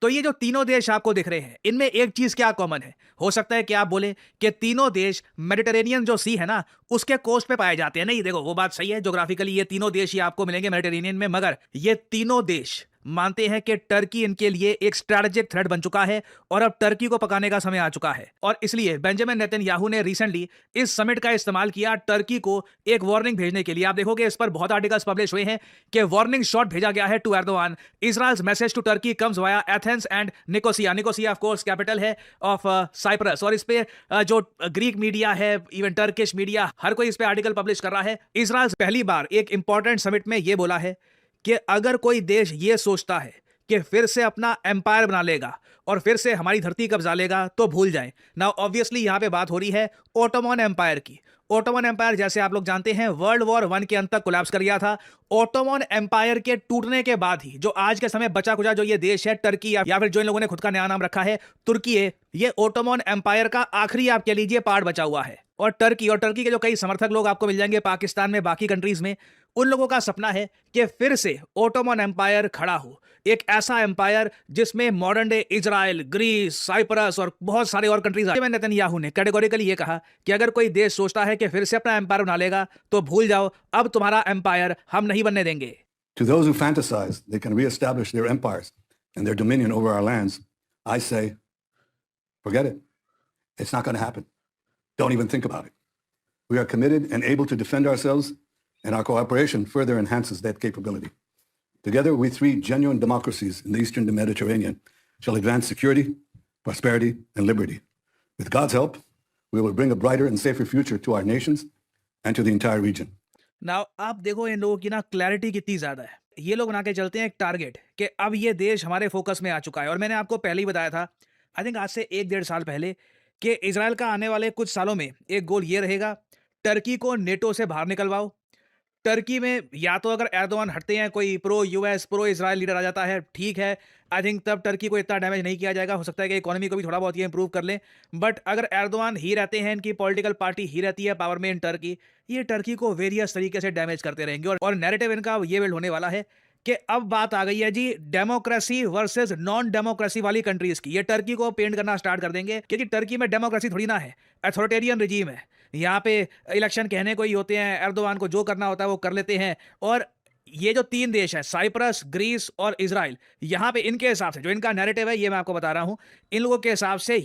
तो ये जो तीनों देश आपको दिख रहे हैं, इनमें एक चीज क्या कॉमन है? हो सकता है कि आप बोले कि तीनों देश मेडिटेरेनियन जो सी है ना, उसके कोस्ट पे पाए जाते हैं। नहीं, देखो वो बात सही है, ज्योग्राफिकली ये तीनों देश ही आपको मिलेंगे मेडिटेरेनियन में, मगर ये तीनों देश मानते हैं कि टर्की इनके लिए एक स्ट्रैटेजिक थ्रेट बन चुका है और अब टर्की को पकाने का समय आ चुका है। और इसलिए बेंजामिन नेतन्याहू ने रिसेंटली इस समिट का इस्तेमाल किया टर्की को एक वार्निंग भेजने के लिए। आप देखोगे इस पर बहुत आर्टिकल्स पब्लिश हुए हैं कि वार्निंग शॉट भेजा गया है to Erdogan. Israel's message to Turkey comes via Athens and Nicosia. Nicosia of course capital है ऑफ साइप्रस। और इस पे जो ग्रीक मीडिया है, इवन टर्किश मीडिया, हर कोई इस पे आर्टिकल पब्लिश कर रहा है। इजराइल पहली बार एक इंपॉर्टेंट समिट में यह बोला है कि अगर कोई देश ये सोचता है कि फिर से अपना एम्पायर बना लेगा और फिर से हमारी धरती कब्जा लेगा तो भूल जाएं। नाउ ऑब्वियसली यहां पे बात हो रही है ओटोमन एम्पायर की। ओटोमन एम्पायर जैसे आप लोग जानते हैं वर्ल्ड वॉर 1 के अंत तक कोलैप्स कर गया था। ओटोमन एम्पायर के टूटने के बाद ही जो आज के समय बचा कुचा जो ये देश है टर्की, या फिर जो इन लोगों ने खुद का नया नाम रखा है तुर्की है, ये ओटोमन एम्पायर का आखिरी आप कह लीजिए पार्ट बचा हुआ है। और टर्की के जो कई समर्थक लोग आपको मिल जाएंगे पाकिस्तान में, बाकी कंट्रीज में, उन लोगों का सपना है कि फिर से ओटोमन एम्पायर खड़ा हो, एक ऐसा एम्पायर जिसमें modern day Israel, Greece, Cyprus और बहुत सारे और कंट्रीज। नेतन्याहू ने कैटेगोरिकली ये कहा कि अगर कोई देश सोचता है कि फिर से अपना एम्पायर बना लेगा तो भूल जाओ, अब तुम्हारा एम्पायर हम नहीं बनने देंगे। To those who fantasize they can reestablish their empires and their dominion over our lands, I say, forget it. It's not going to happen. Don't even think about it. We are committed and able to defend ourselves, and our cooperation further enhances that capability. Together, we three genuine democracies in the Eastern Mediterranean shall advance security, prosperity, and liberty. With God's help, we will bring a brighter and safer future to our nations and to the entire region. Now आप देखो इन लोगों की ना clarity कितनी ज्यादा है। ये लोग बना के चलते हैं एक टारगेट कि अब ये देश हमारे फोकस में आ चुका है। और मैंने आपको पहले ही बताया था, आई थिंक आज से 1-1.5 साल पहले, कि इजराइल का आने वाले कुछ सालों में एक गोल ये रहेगा, टर्की को नेटो से बाहर निकलवाओ। टर्की में या तो अगर एर्दोआन हटते हैं, कोई pro US pro Israel leader आ जाता है, ठीक है, आई थिंक तब टर्की को इतना डैमेज नहीं किया जाएगा। हो सकता है कि इकोनॉमी को भी थोड़ा बहुत ये इंप्रूव कर लें। बट अगर एर्दोआन ही रहते हैं, इनकी पॉलिटिकल पार्टी ही रहती है पावर में इन टर्की, ये टर्की को वेरियस तरीके से डैमेज करते रहेंगे। और नैरेटिव इनका ये बिल्ड होने वाला है कि अब बात आ गई है जी डेमोक्रेसी वर्सेस नॉन डेमोक्रेसी वाली कंट्रीज की। ये टर्की को पेंट करना स्टार्ट कर देंगे, क्योंकि टर्की में डेमोक्रेसी थोड़ी ना है, अथॉरिटेरियन रिजीम है। यहाँ पे इलेक्शन कहने को ही होते हैं, एर्दोआन को जो करना होता है वो कर लेते हैं। और ये जो 3 देश है, साइप्रस, ग्रीस और इजराइल, यहाँ पे इनके हिसाब से जो इनका नैरेटिव है, ये मैं आपको बता रहा हूँ, इन लोगों के हिसाब से